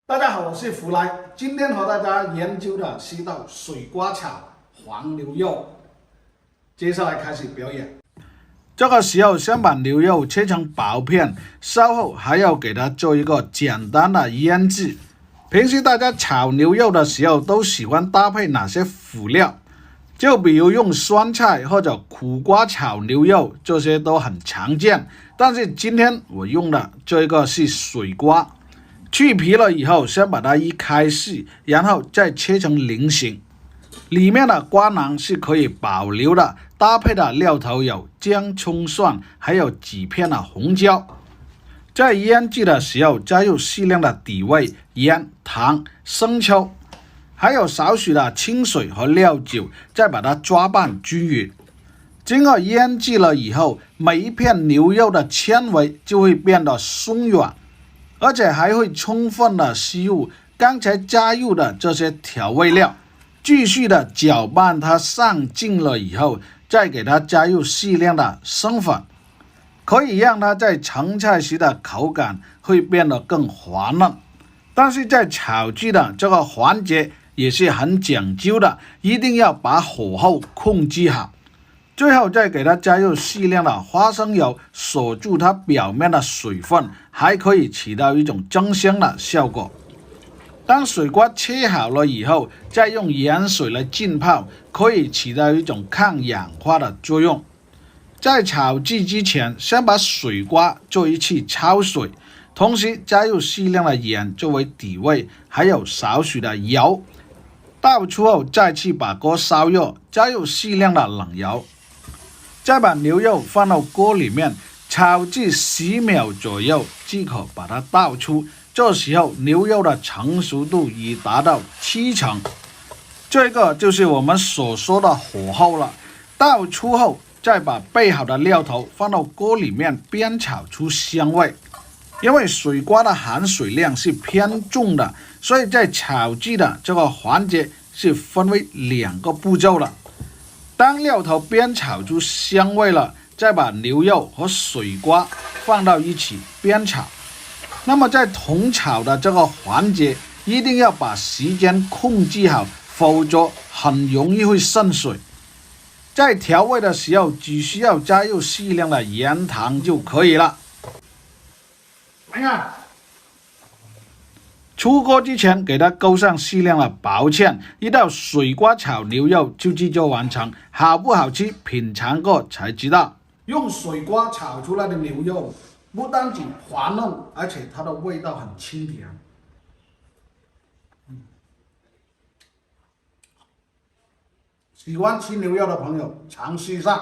大家好，我是福来，今天和大家研究的是一道水瓜炒黄牛肉。接下来开始表演。这个时候先把牛肉切成薄片，稍后还要给它做一个简单的腌制。平时大家炒牛肉的时候都喜欢搭配哪些辅料？就比如用酸菜或者苦瓜炒牛肉，这些都很常见。但是今天我用的这个是水瓜。去皮了以后，先把它一开细，然后再切成菱形。里面的瓜囊是可以保留的。搭配的料头有姜、葱、蒜，还有几片的红椒。在腌制的时候，加入适量的底味、盐、糖、生抽，还有少许的清水和料酒，再把它抓拌均匀。经过腌制了以后，每一片牛肉的纤维就会变得松软。而且还会充分的吸入刚才加入的这些调味料，继续的搅拌它上劲了以后，再给它加入适量的生粉，可以让它在盛菜时的口感会变得更滑嫩。但是在炒制的这个环节也是很讲究的，一定要把火候控制好。最后再给它加入适量的花生油，锁住它表面的水分，还可以起到一种增香的效果。当水瓜切好了以后，再用盐水来浸泡，可以起到一种抗氧化的作用。在炒制之前，先把水瓜做一次焯水，同时加入适量的盐作为底味，还有少许的油。倒出后再去把锅烧热，加入适量的冷油。再把牛肉放到锅里面炒至10秒左右，即可把它倒出。这时候牛肉的成熟度已达到70%，这个就是我们所说的火候了。倒出后，再把备好的料头放到锅里面煸炒出香味。因为水瓜的含水量是偏重的，所以在炒制的这个环节是分为2个步骤了。当料头煸炒出香味了，再把牛肉和水瓜放到一起煸炒。那么在同炒的这个环节，一定要把时间控制好，否则很容易会渗水。在调味的时候，只需要加入适量的盐糖就可以了。出锅之前给它勾上适量的薄芡，一道水瓜炒牛肉就制作完成。好不好吃，品尝过才知道。用水瓜炒出来的牛肉，不单仅滑嫩，而且它的味道很清甜。喜欢吃牛肉的朋友尝试一下。